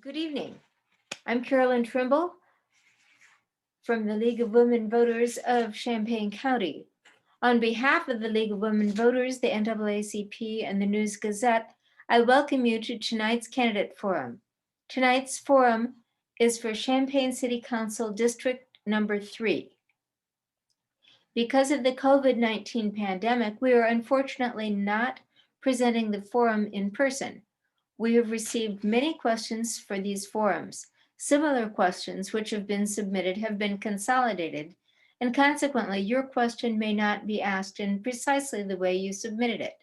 Good evening. I'm Carolyn Trimble from the League of Women Voters of Champaign County. On behalf of the League of Women Voters, the NAACP, and the News Gazette, I welcome you to tonight's candidate forum. Tonight's forum is for Champaign City Council District Number 3. Because of the COVID-19 pandemic, we are unfortunately not presenting the forum in person. We have received many questions for these forums. Similar questions which have been submitted have been consolidated, and consequently, your question may not be asked in precisely the way you submitted it.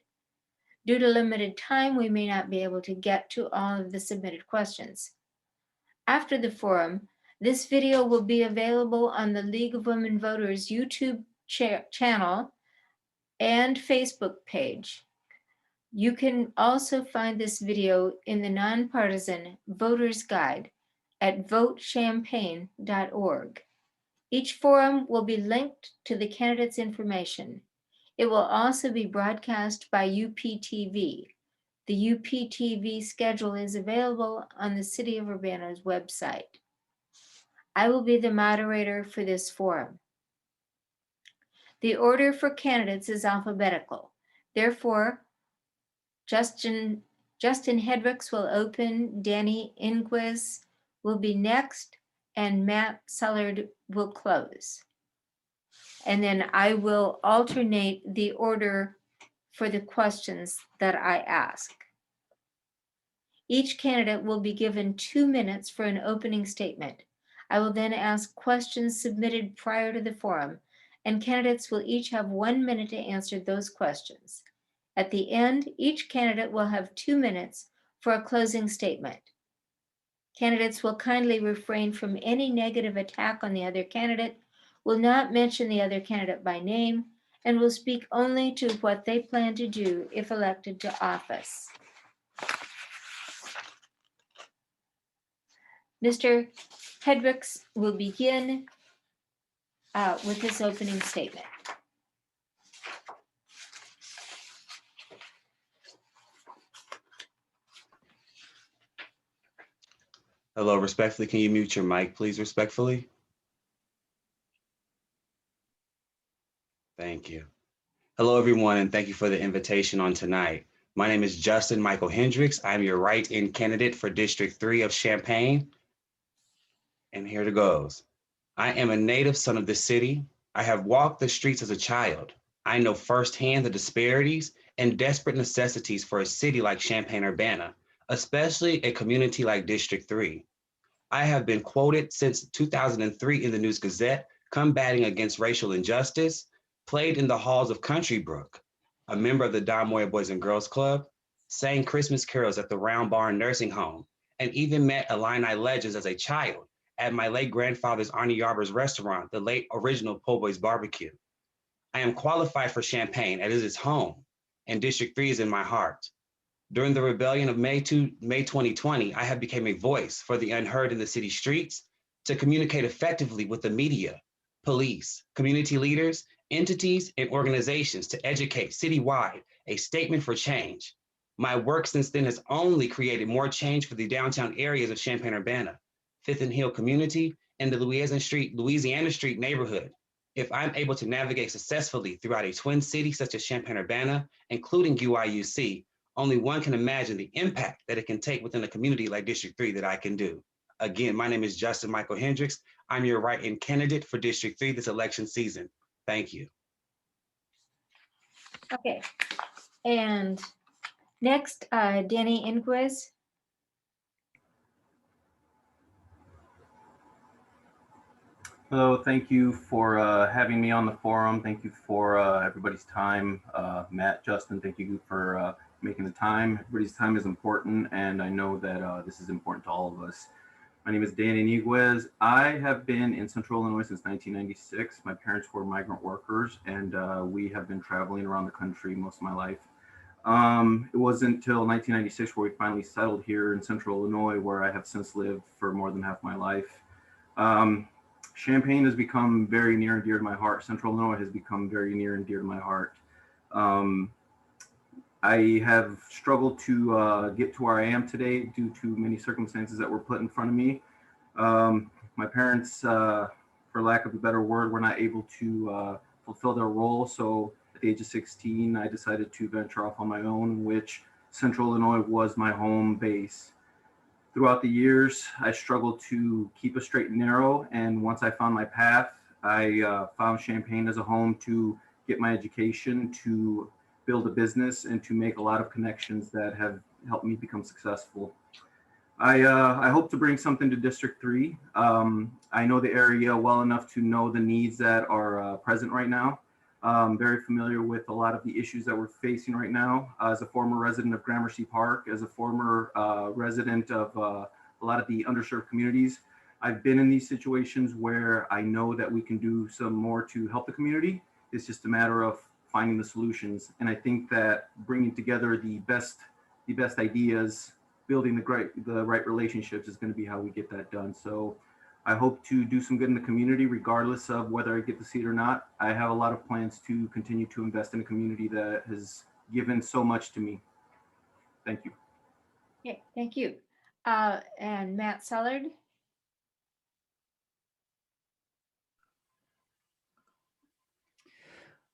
Due to limited time, we may not be able to get to all of the submitted questions. After the forum, this video will be available on the League of Women Voters YouTube channel and Facebook page. You can also find this video in the Nonpartisan Voters Guide at votechampaign.org. Each forum will be linked to the candidate's information. It will also be broadcast by UPTV. The UPTV schedule is available on the City of Urbana's website. I will be the moderator for this forum. The order for candidates is alphabetical. Therefore, Justin Hedricks will open, Danny Inguez will be next, and Matt Sullard will close. And then I will alternate the order for the questions that I ask. Each candidate will be given 2 minutes for an opening statement. I will then ask questions submitted prior to the forum, and candidates will each have 1 minute to answer those questions. At the end, each candidate will have 2 minutes for a closing statement. Candidates will kindly refrain from any negative attack on the other candidate, will not mention the other candidate by name, and will speak only to what they plan to do if elected to office. Mr. Hedricks will begin with his opening statement. Hello, respectfully, can you mute your mic, please, respectfully? Thank you. Hello, everyone, and thank you for the invitation on tonight. My name is Justin Michael Hendricks. I'm your write-in candidate for District 3 of Champaign. And here it goes. I am a native son of the city. I have walked the streets as a child. I know firsthand the disparities and desperate necessities for a city like Champaign-Urbana, especially a community like District 3. I have been quoted since 2003 in the News Gazette, combating against racial injustice, played in the halls of Countrybrook, a member of the Don Moya Boys and Girls Club, sang Christmas carols at the Round Barn Nursing Home, and even met Illini legends as a child at my late grandfather's Arnie Yarber's restaurant, the late original Po' Boys Barbecue. I am qualified for Champaign as it is home, and District 3 is in my heart. During the rebellion of May 2020, I have become a voice for the unheard in the city streets to communicate effectively with the media, police, community leaders, entities, and organizations to educate citywide a statement for change. My work since then has only created more change for the downtown areas of Champaign-Urbana, Fifth and Hill community, and the Louisiana Street neighborhood. If I'm able to navigate successfully throughout a twin city such as Champaign-Urbana, including UIUC, only one can imagine the impact that it can take within a community like District 3 that I can do. Again, my name is Justin Michael Hendricks. I'm your write-in candidate for District 3 this election season. Thank you. Okay, and next, Danny Inguez. Hello, thank you for having me on the forum. Thank you for everybody's time. Matt, Justin, thank you for making the time. Everybody's time is important, and I know that this is important to all of us. My name is Danny Iniguez. I have been in Central Illinois since 1996. My parents were migrant workers, and we have been traveling around the country most of my life. It wasn't until 1996 where we finally settled here in Central Illinois, where I have since lived for more than half my life. Champaign has become very near and dear to my heart. Central Illinois has become very near and dear to my heart. I have struggled to get to where I am today due to many circumstances that were put in front of me. My parents, for lack of a better word, were not able to fulfill their role. So at the age of 16, I decided to venture off on my own, which Central Illinois was my home base. Throughout the years, I struggled to keep a straight and narrow. And once I found my path, I found Champaign as a home to get my education, to build a business, and to make a lot of connections that have helped me become successful. I hope to bring something to District 3. I know the area well enough to know the needs that are present right now. Very familiar with a lot of the issues that we're facing right now. As a former resident of Gramercy Park, as a former resident of a lot of the underserved communities, I've been in these situations where I know that we can do some more to help the community. It's just a matter of finding the solutions. And I think that bringing together the best ideas, building the right relationships is going to be how we get that done. So I hope to do some good in the community, regardless of whether I get the seat or not. I have a lot of plans to continue to invest in a community that has given so much to me. Thank you. Okay, thank you. And Matt Sullard?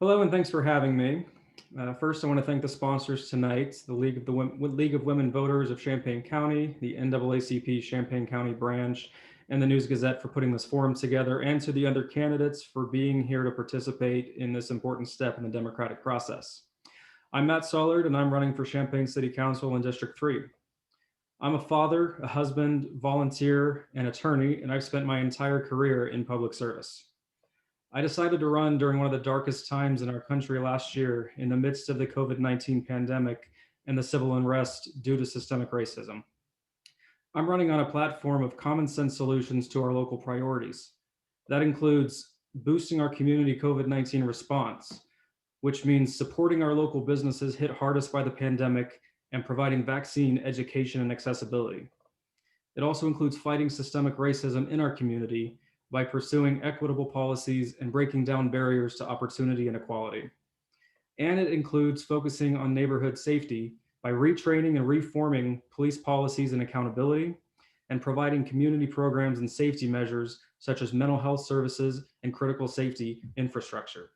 Hello, and thanks for having me. First, I want to thank the sponsors tonight, the League of Women Voters of Champaign County, the NAACP Champaign County branch, and the News Gazette for putting this forum together, and to the other candidates for being here to participate in this important step in the democratic process. I'm Matt Sullard, and I'm running for Champaign City Council in District 3. I'm a father, a husband, volunteer, and attorney, and I've spent my entire career in public service. I decided to run during one of the darkest times in our country last year in the midst of the COVID-19 pandemic and the civil unrest due to systemic racism. I'm running on a platform of common sense solutions to our local priorities. That includes boosting our community COVID-19 response, which means supporting our local businesses hit hardest by the pandemic and providing vaccine education and accessibility. It also includes fighting systemic racism in our community by pursuing equitable policies and breaking down barriers to opportunity and equality. And it includes focusing on neighborhood safety by retraining and reforming police policies and accountability, and providing community programs and safety measures such as mental health services and critical safety infrastructure.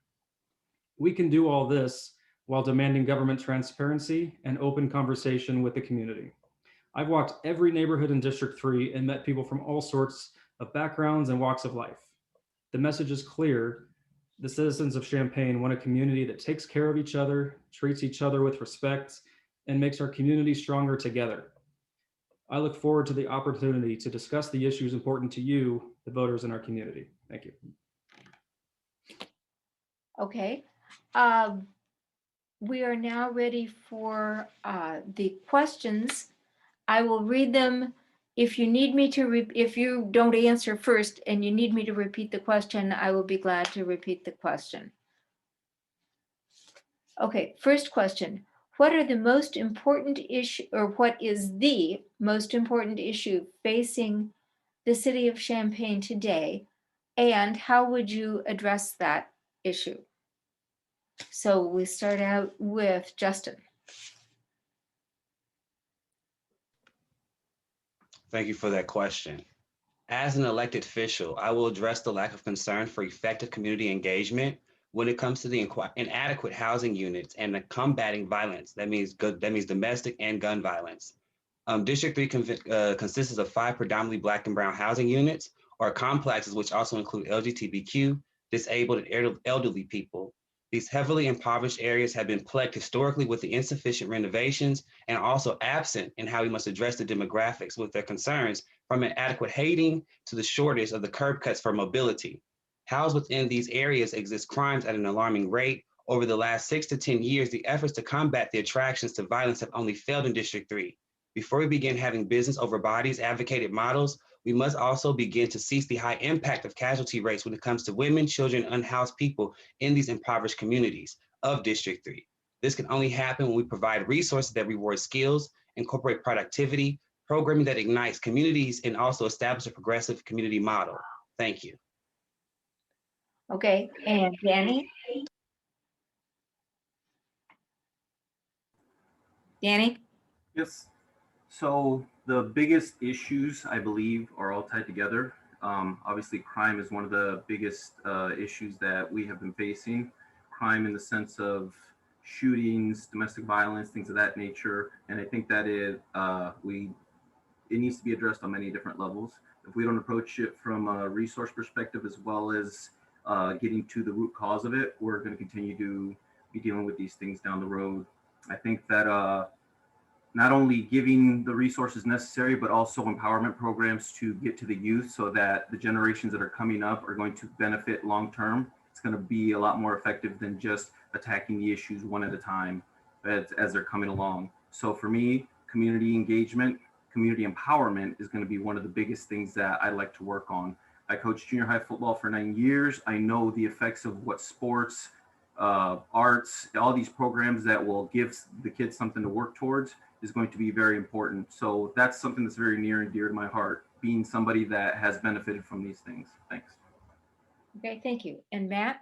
We can do all this while demanding government transparency and open conversation with the community. I've walked every neighborhood in District 3 and met people from all sorts of backgrounds and walks of life. The message is clear. The citizens of Champaign want a community that takes care of each other, treats each other with respect, and makes our community stronger together. I look forward to the opportunity to discuss the issues important to you, the voters in our community. Thank you. Okay. We are now ready for the questions. I will read them. If you need me to, if you don't answer first and you need me to repeat the question, I will be glad to repeat the question. Okay, first question. What are the most important issue, or what is the most important issue facing the city of Champaign today, and how would you address that issue? So we start out with Justin. Thank you for that question. As an elected official, I will address the lack of concern for effective community engagement when it comes to the inadequate housing units and the combating violence. That means domestic and gun violence. District 3 consists of 5 predominantly Black and brown housing units or complexes, which also include LGBTQ, disabled and elderly people. These heavily impoverished areas have been plagued historically with the insufficient renovations and also absent in how we must address the demographics with their concerns from inadequate heating to the shortage of the curb cuts for mobility. Housed within these areas exist crimes at an alarming rate. Over the last 6 to 10 years, the efforts to combat the attractions to violence have only failed in District 3. Before we begin having business over bodies advocated models, we must also begin to cease the high impact of casualty rates when it comes to women, children, unhoused people in these impoverished communities of District 3. This can only happen when we provide resources that reward skills, incorporate productivity, programming that ignites communities, and also establish a progressive community model. Thank you. Okay, and Danny? Danny? Yes. So the biggest issues, I believe, are all tied together. Obviously, crime is one of the biggest issues that we have been facing. Crime in the sense of shootings, domestic violence, things of that nature. And I think that it needs to be addressed on many different levels. If we don't approach it from a resource perspective as well as getting to the root cause of it, we're going to continue to be dealing with these things down the road. I think that not only giving the resources necessary, but also empowerment programs to get to the youth so that the generations that are coming up are going to benefit long term. It's going to be a lot more effective than just attacking the issues one at a time as they're coming along. So for me, community engagement, community empowerment is going to be one of the biggest things that I like to work on. I coached junior high football for 9 years. I know the effects of what sports, arts, all these programs that will give the kids something to work towards is going to be very important. So that's something that's very near and dear to my heart, being somebody that has benefited from these things. Thanks. Okay, thank you. And Matt?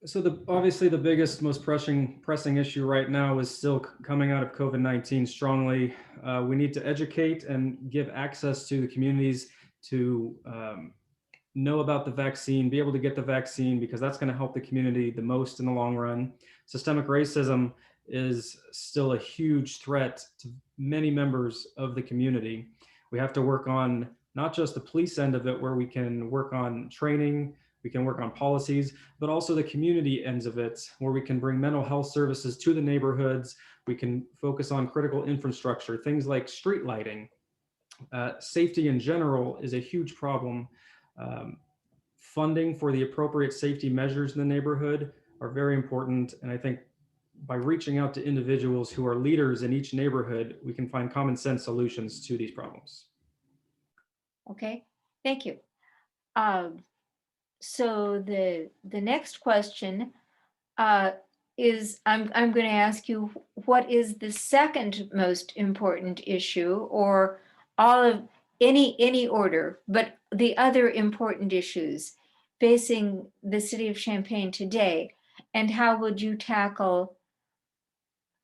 So obviously the biggest, most pressing issue right now is still coming out of COVID-19 strongly. We need to educate and give access to the communities to know about the vaccine, be able to get the vaccine, because that's going to help the community the most in the long run. Systemic racism is still a huge threat to many members of the community. We have to work on not just the police end of it, where we can work on training, we can work on policies, but also the community ends of it, where we can bring mental health services to the neighborhoods. We can focus on critical infrastructure, things like street lighting. Safety in general is a huge problem. Funding for the appropriate safety measures in the neighborhood are very important. And I think by reaching out to individuals who are leaders in each neighborhood, we can find common sense solutions to these problems. Okay, thank you. So the next question is, I'm going to ask you, what is the second most important issue, or all of any order, but the other important issues facing the city of Champaign today, and how would you tackle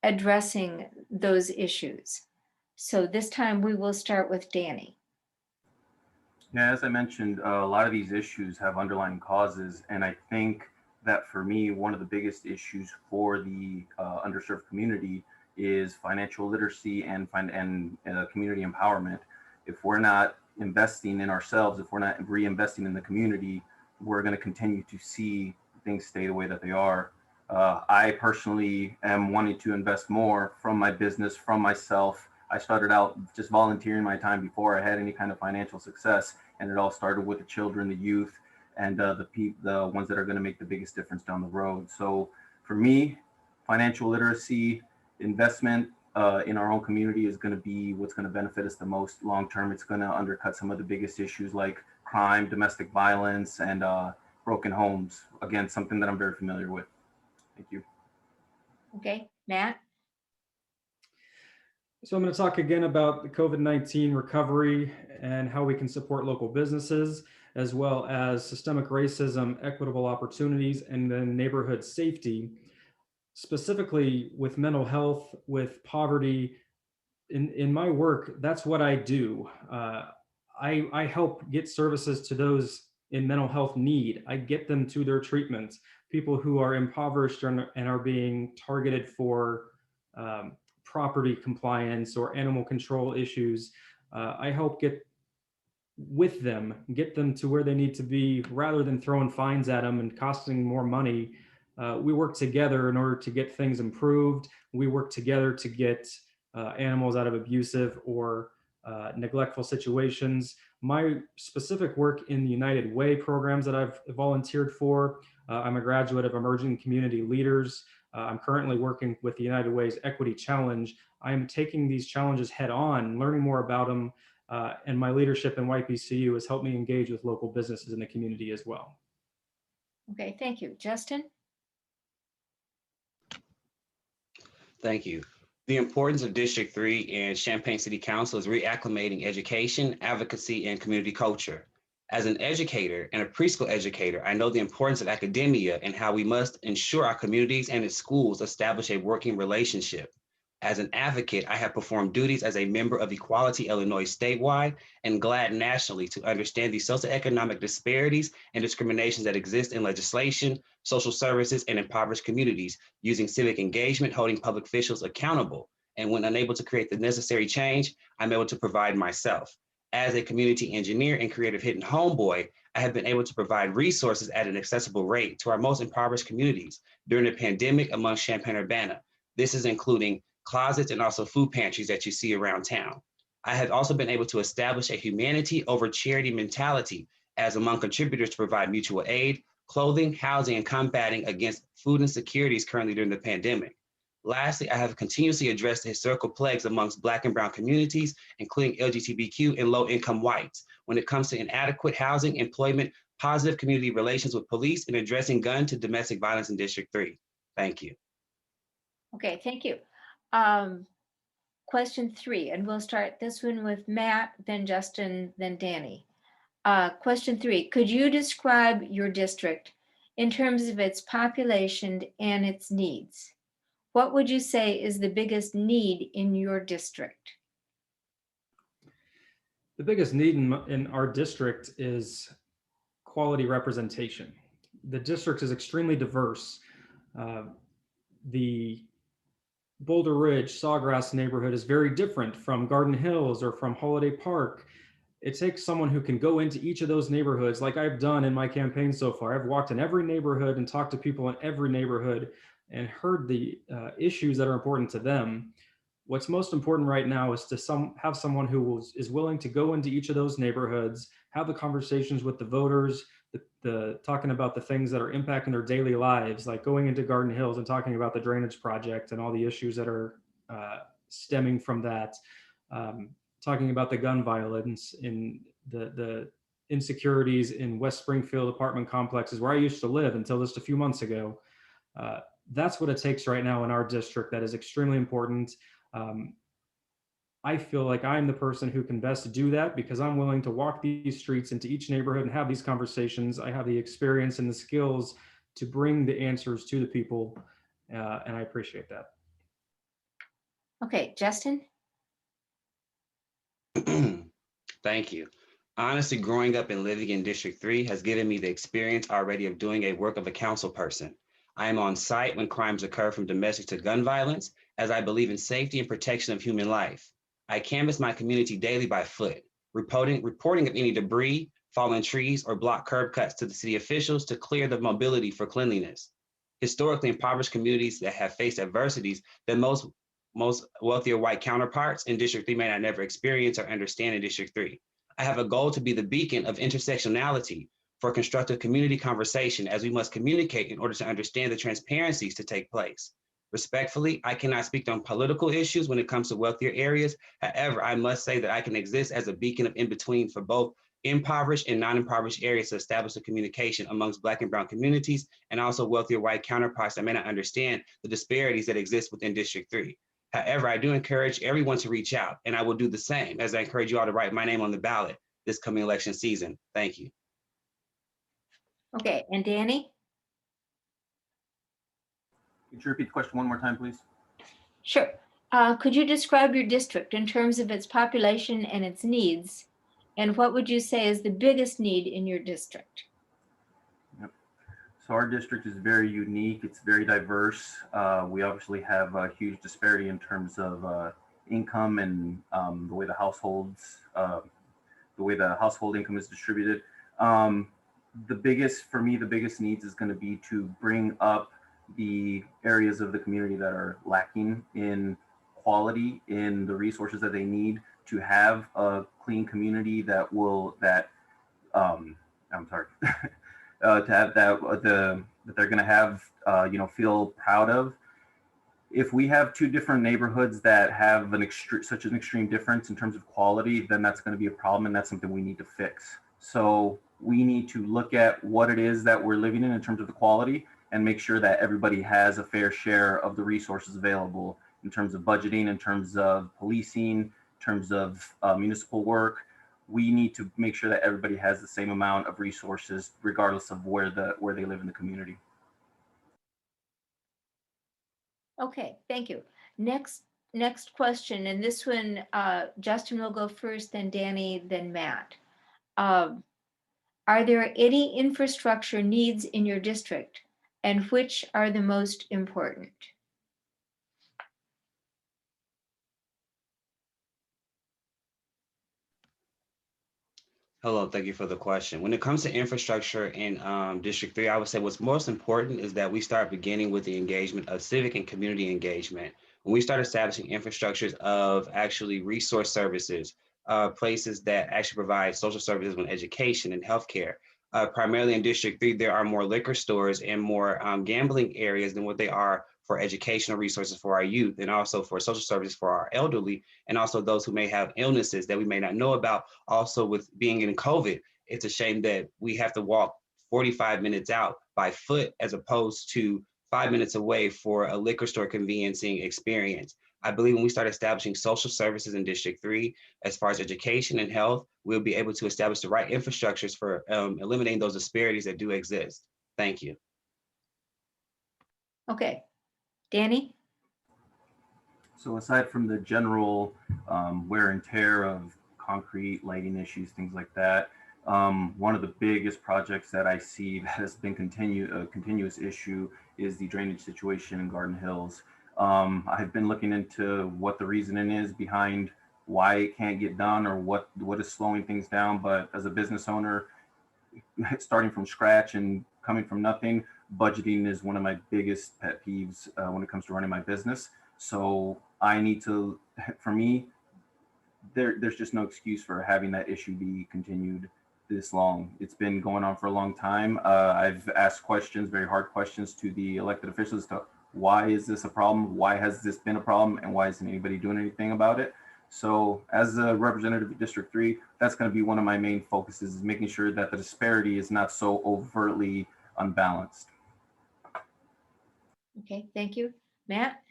addressing those issues? So this time we will start with Danny. Yeah, as I mentioned, a lot of these issues have underlying causes. And I think that for me, one of the biggest issues for the underserved community is financial literacy and community empowerment. If we're not investing in ourselves, if we're not reinvesting in the community, we're going to continue to see things stay the way that they are. I personally am wanting to invest more from my business, from myself. I started out just volunteering my time before I had any kind of financial success. And it all started with the children, the youth, and the ones that are going to make the biggest difference down the road. So for me, financial literacy, investment in our own community is going to be what's going to benefit us the most long term. It's going to undercut some of the biggest issues like crime, domestic violence, and broken homes. Again, something that I'm very familiar with. Thank you. Okay, Matt? So I'm going to talk again about the COVID-19 recovery and how we can support local businesses, as well as systemic racism, equitable opportunities, and then neighborhood safety. Specifically with mental health, with poverty, in my work, that's what I do. I help get services to those in mental health need. I get them to their treatments. People who are impoverished and are being targeted for property compliance or animal control issues. I help get with them, get them to where they need to be, rather than throwing fines at them and costing more money. We work together in order to get things improved. We work together to get animals out of abusive or neglectful situations. My specific work in the United Way programs that I've volunteered for, I'm a graduate of Emerging Community Leaders. I'm currently working with the United Way's Equity Challenge. I'm taking these challenges head on, learning more about them, and my leadership in YPCU has helped me engage with local businesses in the community as well. Okay, thank you. Justin? Thank you. The importance of District 3 and Champaign City Council is reacclimating education, advocacy, and community culture. As an educator and a preschool educator, I know the importance of academia and how we must ensure our communities and its schools establish a working relationship. As an advocate, I have performed duties as a member of Equality Illinois statewide and GLAD nationally to understand the socioeconomic disparities and discriminations that exist in legislation, social services, and impoverished communities, using civic engagement, holding public officials accountable. And when unable to create the necessary change, I'm able to provide myself. As a community engineer and creative hidden homeboy, I have been able to provide resources at an accessible rate to our most impoverished communities during the pandemic among Champaign-Urbana. This is including closets and also food pantries that you see around town. I have also been able to establish a humanity over charity mentality as among contributors to provide mutual aid, clothing, housing, and combating against food insecurities currently during the pandemic. Lastly, I have continuously addressed the historical plagues amongst Black and Brown communities, including LGBTQ and low-income whites, when it comes to inadequate housing, employment, positive community relations with police, and addressing gun to domestic violence in District 3. Thank you. Okay, thank you. Question 3, and we'll start this one with Matt, then Justin, then Danny. Question 3, could you describe your district in terms of its population and its needs? What would you say is the biggest need in your district? The biggest need in our district is quality representation. The district is extremely diverse. The Boulder Ridge, Sawgrass neighborhood is very different from Garden Hills or from Holiday Park. It takes someone who can go into each of those neighborhoods like I've done in my campaign so far. I've walked in every neighborhood and talked to people in every neighborhood and heard the issues that are important to them. What's most important right now is to have someone who is willing to go into each of those neighborhoods, have the conversations with the voters, talking about the things that are impacting their daily lives, like going into Garden Hills and talking about the drainage project and all the issues that are stemming from that, talking about the gun violence in the insecurities in West Springfield apartment complexes where I used to live until just a few months ago. That's what it takes right now in our district. That is extremely important. I feel like I'm the person who can best do that because I'm willing to walk these streets into each neighborhood and have these conversations. I have the experience and the skills to bring the answers to the people, and I appreciate that. Okay, Justin? Thank you. Honestly, growing up and living in District 3 has given me the experience already of doing a work of a council person. I am on site when crimes occur from domestic to gun violence, as I believe in safety and protection of human life. I canvass my community daily by foot, reporting of any debris, fallen trees, or blocked curb cuts to the city officials to clear the mobility for cleanliness. Historically impoverished communities that have faced adversities that most wealthier white counterparts in District 3 may not never experience or understand in District 3. I have a goal to be the beacon of intersectionality for constructive community conversation, as we must communicate in order to understand the transparencies to take place. Respectfully, I cannot speak on political issues when it comes to wealthier areas. However, I must say that I can exist as a beacon of in-between for both impoverished and non-impoverished areas to establish a communication amongst Black and Brown communities and also wealthier white counterparts that may not understand the disparities that exist within District 3. However, I do encourage everyone to reach out, and I will do the same as I encourage you all to write my name on the ballot this coming election season. Thank you. Okay, and Danny? Could you repeat the question one more time, please? Sure. Could you describe your district in terms of its population and its needs? And what would you say is the biggest need in your district? Yep. So our district is very unique. It's very diverse. We obviously have a huge disparity in terms of income and the way the household income is distributed. The biggest needs is going to be to bring up the areas of the community that are lacking in quality, in the resources that they need to have a clean community that they're going to have, feel proud of. If we have two different neighborhoods that have such an extreme difference in terms of quality, then that's going to be a problem, and that's something we need to fix. So we need to look at what it is that we're living in terms of the quality and make sure that everybody has a fair share of the resources available in terms of budgeting, in terms of policing, in terms of municipal work. We need to make sure that everybody has the same amount of resources, regardless of where they live in the community. Okay, thank you. Next, next question, and this one, Justin will go first, then Danny, then Matt. Are there any infrastructure needs in your district, and which are the most important? Hello, thank you for the question. When it comes to infrastructure in District 3, I would say what's most important is that we start beginning with the engagement of civic and community engagement. When we start establishing infrastructures of actually resource services, places that actually provide social services and education and healthcare. Primarily in District 3, there are more liquor stores and more gambling areas than what they are for educational resources for our youth, and also for social services for our elderly, and also those who may have illnesses that we may not know about. Also, with being in COVID, it's a shame that we have to walk 45 minutes out by foot as opposed to 5 minutes away for a liquor store conveniencing experience. I believe when we start establishing social services in District 3, as far as education and health, we'll be able to establish the right infrastructures for eliminating those disparities that do exist. Thank you. Okay, Danny? So aside from the general wear and tear of concrete, lighting issues, things like that, one of the biggest projects that I see that has been a continuous issue is the drainage situation in Garden Hills. I've been looking into what the reasoning is behind why it can't get done or what is slowing things down. But as a business owner, starting from scratch and coming from nothing, budgeting is one of my biggest pet peeves when it comes to running my business. So I need to, for me, there's just no excuse for having that issue be continued this long. It's been going on for a long time. I've asked questions, very hard questions, to the elected officials to why is this a problem? Why has this been a problem? And why isn't anybody doing anything about it? So as a representative of District 3, that's going to be one of my main focuses, is making sure that the disparity is not so overtly unbalanced. Okay, thank you. Matt?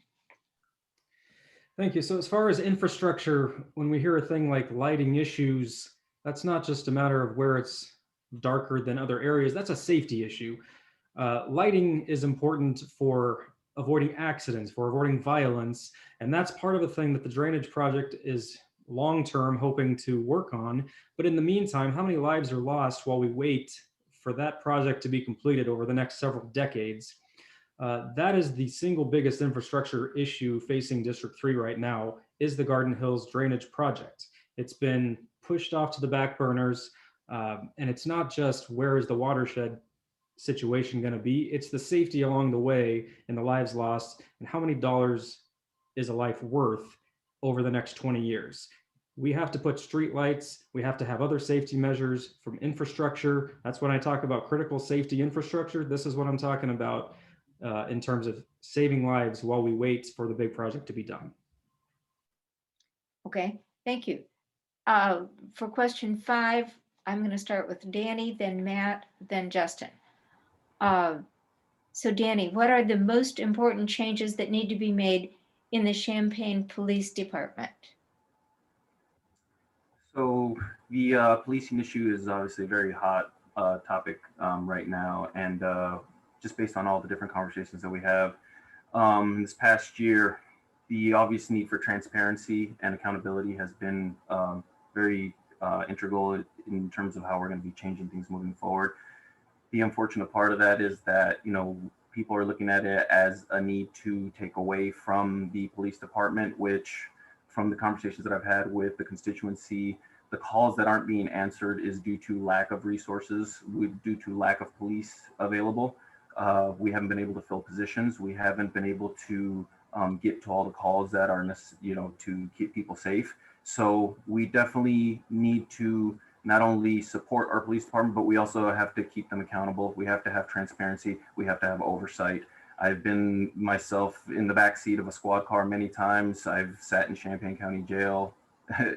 Thank you. So as far as infrastructure, when we hear a thing like lighting issues, that's not just a matter of where it's darker than other areas. That's a safety issue. Lighting is important for avoiding accidents, for avoiding violence. And that's part of the thing that the drainage project is long-term hoping to work on. But in the meantime, how many lives are lost while we wait for that project to be completed over the next several decades? That is the single biggest infrastructure issue facing District 3 right now, is the Garden Hills drainage project. It's been pushed off to the back burners, and it's not just where is the watershed situation going to be, it's the safety along the way and the lives lost, and how many dollars is a life worth over the next 20 years. We have to put street lights, we have to have other safety measures from infrastructure. That's when I talk about critical safety infrastructure. This is what I'm talking about in terms of saving lives while we wait for the big project to be done. Okay, thank you. For question 5, I'm going to start with Danny, then Matt, then Justin. So Danny, what are the most important changes that need to be made in the Champaign Police Department? So the policing issue is obviously a very hot topic right now, and just based on all the different conversations that we have this past year, the obvious need for transparency and accountability has been very integral in terms of how we're going to be changing things moving forward. The unfortunate part of that is that, you know, people are looking at it as a need to take away from the police department, which, from the conversations that I've had with the constituency, the calls that aren't being answered is due to lack of resources, due to lack of police available. We haven't been able to fill positions. We haven't been able to get to all the calls that are, you know, to keep people safe. So we definitely need to not only support our police department, but we also have to keep them accountable. We have to have transparency. We have to have oversight. I've been myself in the backseat of a squad car many times. I've sat in Champaign County Jail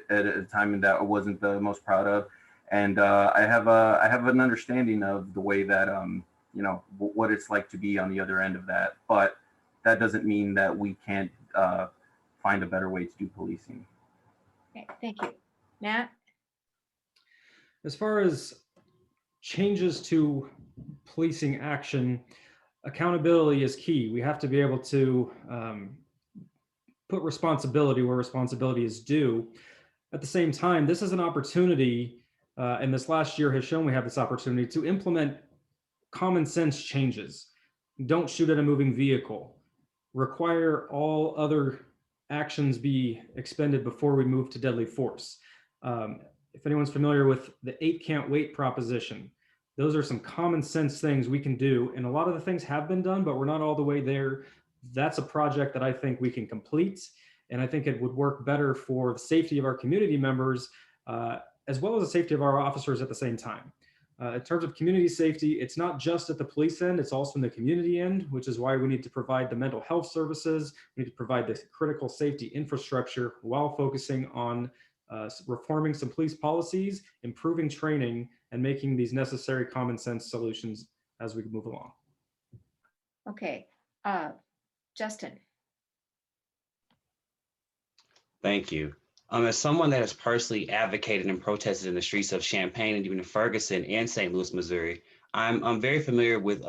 at a time that I wasn't the most proud of. And I have an understanding of the way that, you know, what it's like to be on the other end of that. But that doesn't mean that we can't find a better way to do policing. Okay, thank you. Matt? As far as changes to policing action, accountability is key. We have to be able to put responsibility where responsibility is due. At the same time, this is an opportunity, and this last year has shown we have this opportunity to implement common sense changes. Don't shoot at a moving vehicle. Require all other actions be expended before we move to deadly force. If anyone's familiar with the 8 can't wait proposition, those are some common sense things we can do. And a lot of the things have been done, but we're not all the way there. That's a project that I think we can complete. And I think it would work better for the safety of our community members, as well as the safety of our officers at the same time. In terms of community safety, it's not just at the police end, it's also in the community end, which is why we need to provide the mental health services. We need to provide the critical safety infrastructure while focusing on reforming some police policies, improving training, and making these necessary common sense solutions as we move along. Okay, Justin. Thank you. As someone that has personally advocated and protested in the streets of Champaign and even in Ferguson and St. Louis, Missouri, I'm very familiar with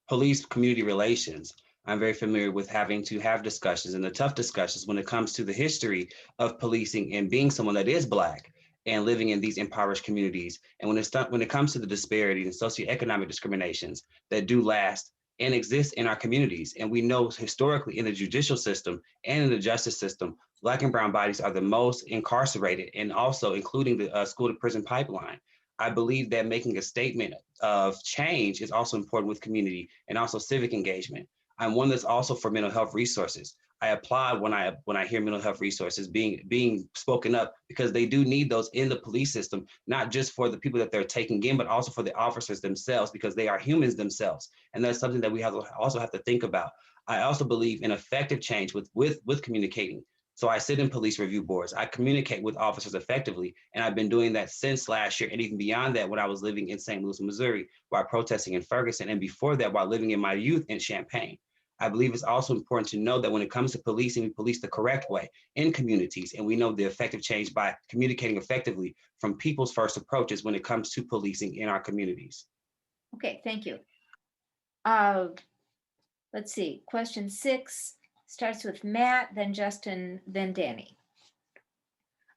police community relations. I'm very familiar with having to have discussions and the tough discussions when it comes to the history of policing and being someone that is Black and living in these impoverished communities. And when it comes to the disparities and socioeconomic discriminations that do last and exist in our communities. And we know historically in the judicial system and in the justice system, Black and brown bodies are the most incarcerated, and also including the school to prison pipeline. I believe that making a statement of change is also important with community and also civic engagement. I'm one that's also for mental health resources. I applaud when I hear mental health resources being spoken up, because they do need those in the police system, not just for the people that they're taking in, but also for the officers themselves, because they are humans themselves. And that's something that we also have to think about. I also believe in effective change with communicating. So I sit in police review boards. I communicate with officers effectively, and I've been doing that since last year, and even beyond that when I was living in St. Louis, Missouri, while protesting in Ferguson, and before that while living in my youth in Champaign. I believe it's also important to know that when it comes to policing, we police the correct way in communities, and we know the effective change by communicating effectively from people's first approaches when it comes to policing in our communities. Okay, thank you. Let's see, question 6 starts with Matt, then Justin, then Danny.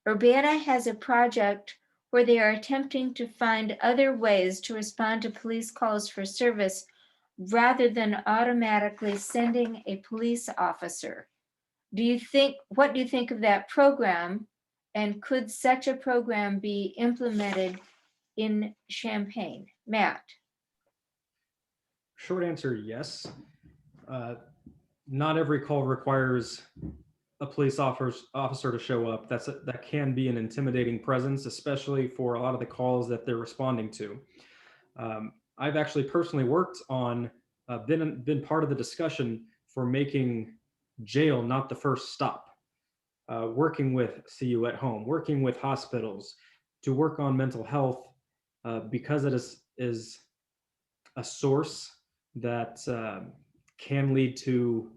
Urbana has a project where they are attempting to find other ways to respond to police calls for service rather than automatically sending a police officer. What do you think of that program? And could such a program be implemented in Champaign? Matt. Short answer, yes. Not every call requires a police officer to show up. That can be an intimidating presence, especially for a lot of the calls that they're responding to. I've actually personally worked on, been part of the discussion for making jail not the first stop, working with CU at Home, working with hospitals to work on mental health, because it is a source that can lead to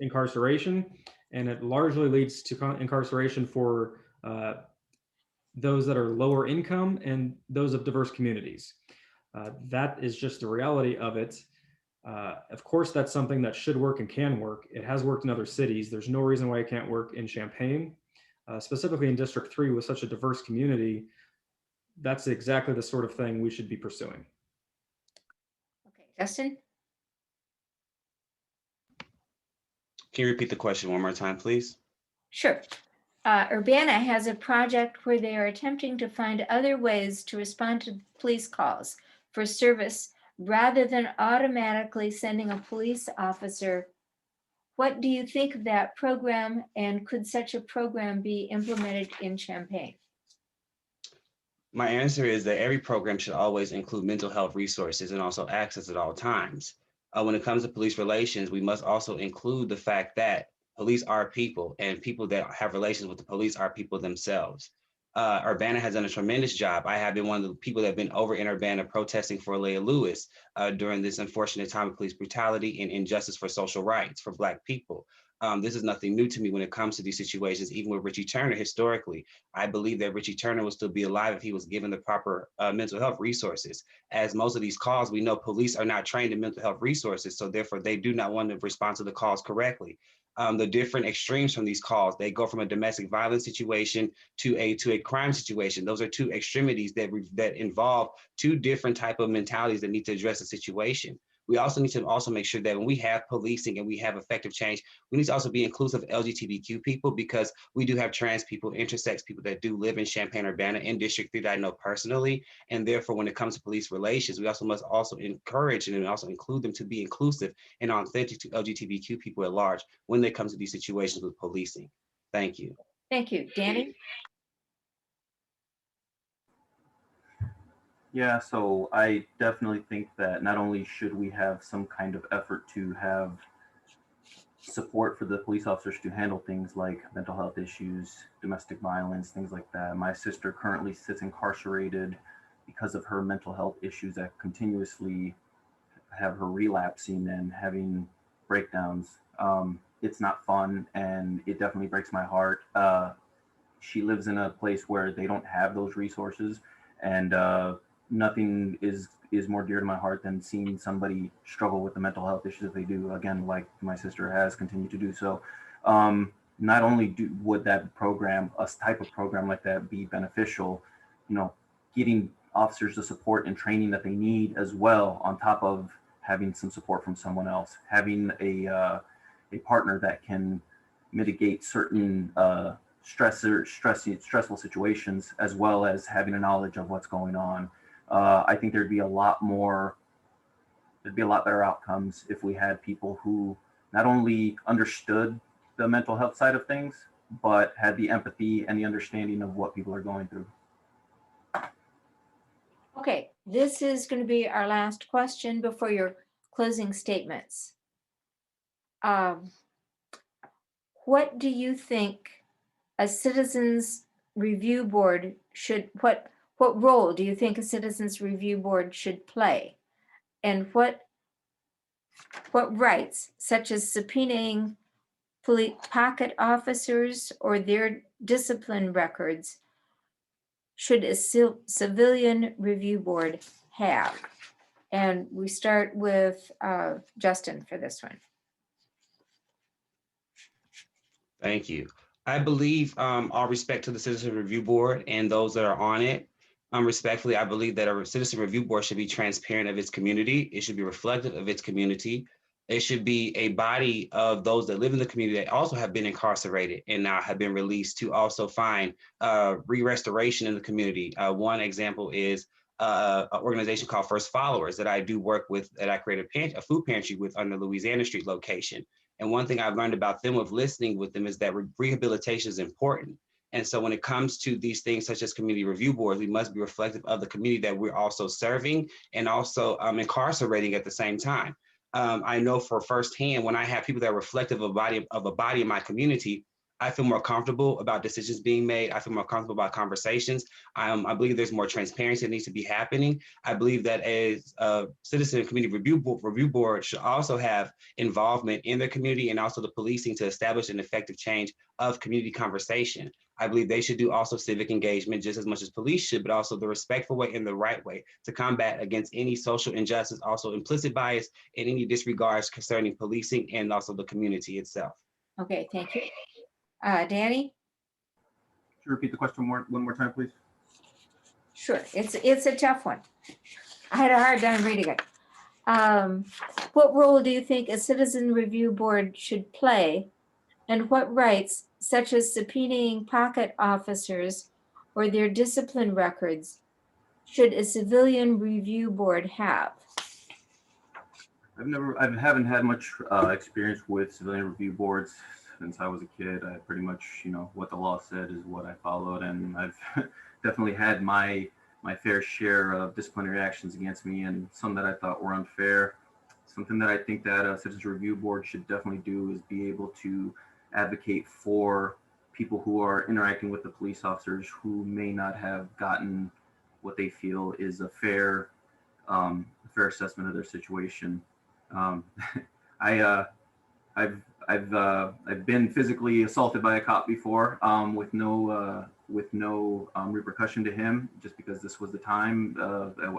incarceration, and it largely leads to incarceration for those that are lower income and those of diverse communities. That is just the reality of it. Of course, that's something that should work and can work. It has worked in other cities. There's no reason why it can't work in Champaign, specifically in District 3 with such a diverse community. That's exactly the sort of thing we should be pursuing. Okay, Justin? Can you repeat the question one more time, please? Sure. Urbana has a project where they are attempting to find other ways to respond to police calls for service rather than automatically sending a police officer. What do you think of that program, and could such a program be implemented in Champaign? My answer is that every program should always include mental health resources and also access at all times. When it comes to police relations, we must also include the fact that police are people, and people that have relations with the police are people themselves. Urbana has done a tremendous job. I have been one of the people that have been over in Urbana protesting for Leah Lewis during this unfortunate time of police brutality and injustice for social rights for Black people. This is nothing new to me when it comes to these situations. Even with Richie Turner, historically, I believe that Richie Turner would still be alive if he was given the proper mental health resources. As most of these calls, we know police are not trained in mental health resources, so therefore they do not want to respond to the calls correctly. the different extremes from these calls. They go from a domestic violence situation to a crime situation. Those are two extremities that involve two different type of mentalities that need to address the situation. We also need to also make sure that when we have policing and we have effective change, we need to also be inclusive of LGBTQ people, because we do have trans people, intersex people that do live in Champaign-Urbana in District 3 that I know personally. And therefore, when it comes to police relations, we also must also encourage and also include them to be inclusive and authentic to LGBTQ people at large when they come to these situations with policing. Thank you. Thank you. Danny? Yeah, so I definitely think that not only should we have some kind of effort to have support for the police officers to handle things like mental health issues, domestic violence, things like that. My sister currently sits incarcerated because of her mental health issues that continuously have her relapsing and having breakdowns. It's not fun, and it definitely breaks my heart. She lives in a place where they don't have those resources, and nothing is more dear to my heart than seeing somebody struggle with the mental health issues that they do. Again, like my sister has continued to do so. Not only would that program, a type of program like that, be beneficial, getting officers the support and training that they need as well, on top of having some support from someone else, having a partner that can mitigate certain stressful situations, as well as having a knowledge of what's going on. I think there'd be a lot better outcomes if we had people who not only understood the mental health side of things, but had the empathy and the understanding of what people are going through. Okay, this is going to be our last question before your closing statements. What do you think a citizens review board should, what role do you think a citizens review board should play? And what rights, such as subpoenaing police pocket officers or their discipline records, should a civilian review board have? And we start with Justin for this one. Thank you. I believe, all respect to the Citizen Review Board and those that are on it, respectfully, I believe that a Citizen Review Board should be transparent of its community. It should be reflective of its community. It should be a body of those that live in the community that also have been incarcerated and now have been released, to also find re-restoration in the community. One example is an organization called First Followers that I do work with, that I created a food pantry with on the Louisiana Street location. And one thing I've learned about them with listening with them is that rehabilitation is important. And so when it comes to these things such as community review boards, we must be reflective of the community that we're also serving and also incarcerating at the same time. I know for firsthand, when I have people that are reflective of a body in my community, I feel more comfortable about decisions being made. I feel more comfortable about conversations. I believe there's more transparency that needs to be happening. I believe that as a citizen community review board should also have involvement in the community and also the policing to establish an effective change of community conversation. I believe they should do also civic engagement just as much as police should, but also the respectful way and the right way to combat against any social injustice, also implicit bias and any disregards concerning policing and also the community itself. Okay, thank you. Danny? Could you repeat the question one more time, please? Sure, it's a tough one. I had a hard time reading it. What role do you think a citizen review board should play, and what rights, such as subpoenaing pocket officers or their discipline records, should a civilian review board have? I haven't had much experience with civilian review boards since I was a kid. I pretty much, what the law said is what I followed, and I've definitely had my fair share of disciplinary actions against me, and some that I thought were unfair. Something that I think that a citizens review board should definitely do is be able to advocate for people who are interacting with the police officers who may not have gotten what they feel is a fair assessment of their situation. I've been physically assaulted by a cop before, with no repercussion to him, just because this was the time.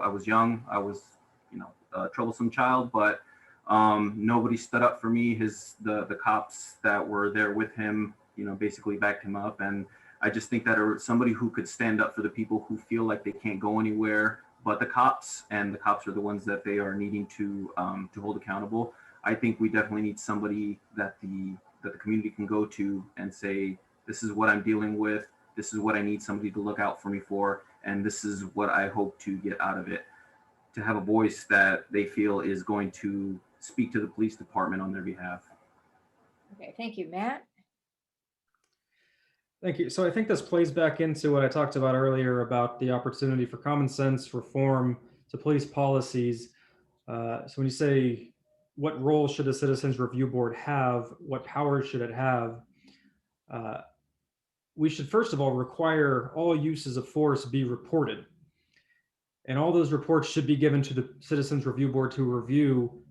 I was young. I was, a troublesome child, but Nobody stood up for me. The cops that were there with him, basically backed him up. And I just think that somebody who could stand up for the people who feel like they can't go anywhere but the cops, and the cops are the ones that they are needing to hold accountable. I think we definitely need somebody that the community can go to and say, this is what I'm dealing with. This is what I need somebody to look out for me for. And this is what I hope to get out of it. To have a voice that they feel is going to speak to the police department on their behalf. Okay, thank you, Matt. Thank you. So I think this plays back into what I talked about earlier about the opportunity for common sense reform to police policies. So when you say, what role should the Citizens Review Board have? What powers should it have? We should first of all require all uses of force be reported. And all those reports should be given to the Citizens Review Board to review,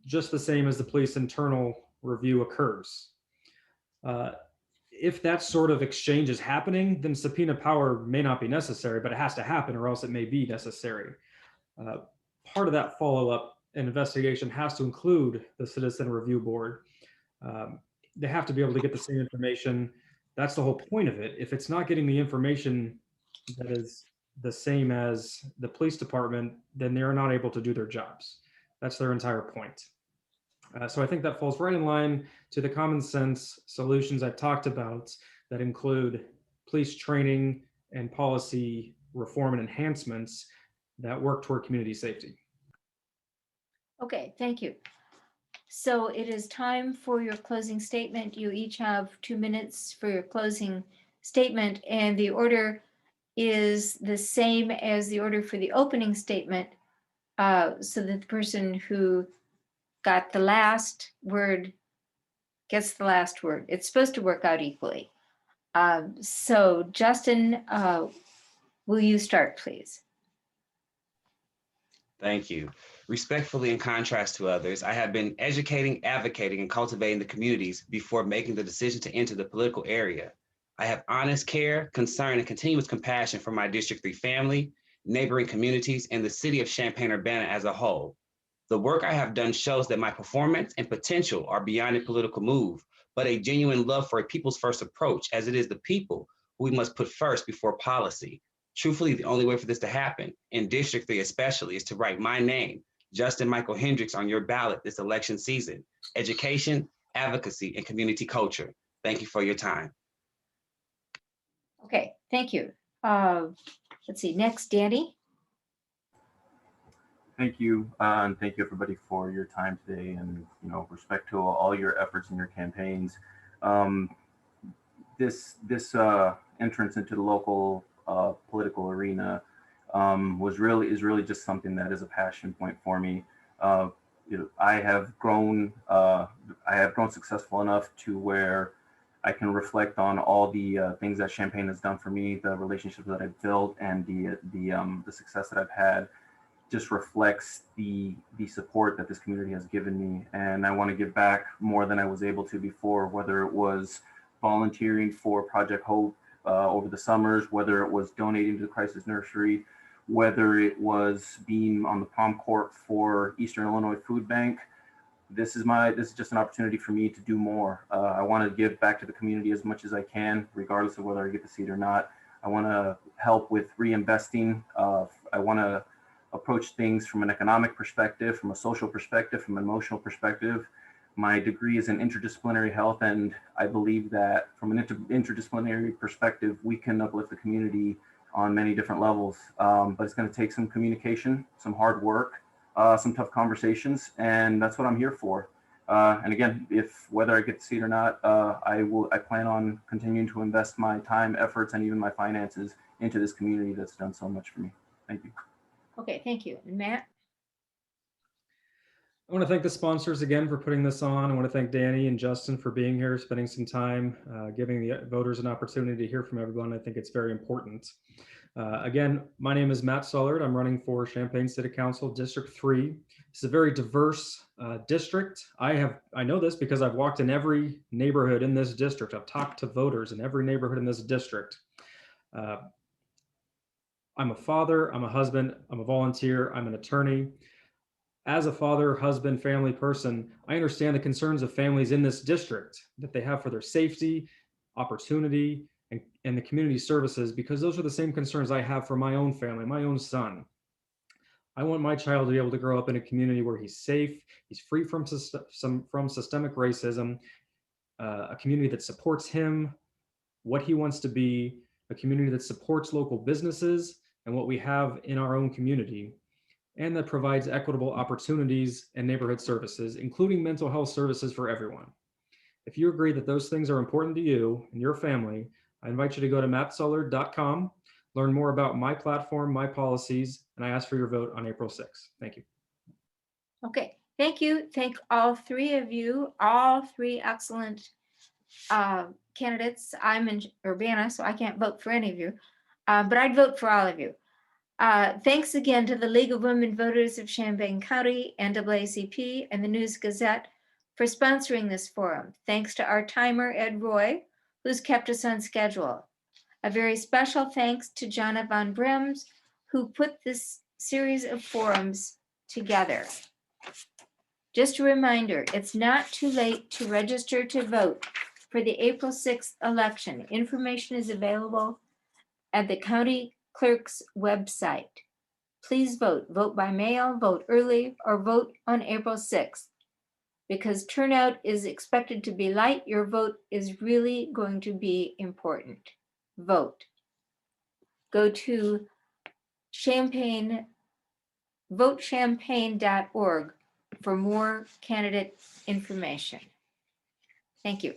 just the same as the police internal review occurs. If that sort of exchange is happening, then subpoena power may not be necessary, but it has to happen or else it may be necessary. Part of that follow-up and investigation has to include the Citizen Review Board. They have to be able to get the same information. That's the whole point of it. If it's not getting the information that is the same as the police department, then they're not able to do their jobs. That's their entire point. So I think that falls right in line to the common sense solutions I've talked about that include police training and policy reform and enhancements that work toward community safety. Okay, thank you. So it is time for your closing statement. You each have 2 minutes for your closing statement, and the order is the same as the order for the opening statement, so that the person who got the last word gets the last word. It's supposed to work out equally. So Justin, will you start, please? Thank you. Respectfully, in contrast to others, I have been educating, advocating, and cultivating the communities before making the decision to enter the political area. I have honest care, concern, and continuous compassion for my District 3 family, neighboring communities, and the city of Champaign-Urbana as a whole. The work I have done shows that my performance and potential are beyond a political move, but a genuine love for a people's first approach, as it is the people who we must put first before policy. Truthfully, the only way for this to happen, in District 3 especially, is to write my name, Justin Michael Hendricks, on your ballot this election season. Education, advocacy, and community culture. Thank you for your time. Okay, thank you. Let's see, next, Danny. Thank you, and thank you everybody for your time today, and respect to all your efforts in your campaigns. This entrance into the local political arena is really just something that is a passion point for me. I have grown successful enough to where I can reflect on all the things that Champaign has done for me, the relationships that I've built, and the success that I've had. Just reflects the support that this community has given me, and I want to give back more than I was able to before, whether it was volunteering for Project Hope over the summers, whether it was donating to the Crisis Nursery, whether it was being on the prom court for Eastern Illinois Food Bank. This is just an opportunity for me to do more. I want to give back to the community as much as I can, regardless of whether I get to see it or not. I want to help with reinvesting. I want to approach things from an economic perspective, from a social perspective, from an emotional perspective. My degree is in interdisciplinary health, and I believe that from an interdisciplinary perspective, we can uplift the community on many different levels. But it's going to take some communication, some hard work, some tough conversations, and that's what I'm here for. And again, whether I get to see it or not, I plan on continuing to invest my time, efforts, and even my finances into this community that's done so much for me. Thank you. Okay, thank you. And Matt? I want to thank the sponsors again for putting this on. I want to thank Danny and Justin for being here, spending some time, giving the voters an opportunity to hear from everyone. I think it's very important. Again, my name is Matt Sullard. I'm running for Champaign City Council, District 3. It's a very diverse district. I know this because I've walked in every neighborhood in this district. I've talked to voters in every neighborhood in this district. I'm a father, I'm a husband, I'm a volunteer, I'm an attorney. As a father, husband, family person, I understand the concerns of families in this district that they have for their safety, opportunity, and the community services, because those are the same concerns I have for my own family, my own son. I want my child to be able to grow up in a community where he's safe, he's free from systemic racism, a community that supports him, what he wants to be, a community that supports local businesses and what we have in our own community, and that provides equitable opportunities and neighborhood services, including mental health services for everyone. If you agree that those things are important to you and your family, I invite you to go to mattsullard.com, learn more about my platform, my policies, and I ask for your vote on April 6th. Thank you. Okay, thank you. Thank all three of you, all three excellent candidates. I'm in Urbana, so I can't vote for any of you, but I'd vote for all of you. Thanks again to the League of Women Voters of Champaign County, NAACP, and the News Gazette for sponsoring this forum. Thanks to our timer, Ed Roy, who's kept us on schedule. A very special thanks to Jonna Von Brems, who put this series of forums together. Just a reminder, it's not too late to register to vote for the April 6th election. Information is available at the county clerk's website. Please vote. Vote by mail, vote early, or vote on April 6th. Because turnout is expected to be light, your vote is really going to be important. Vote. Go to Champaign, votechampaign.org for more candidate information. Thank you.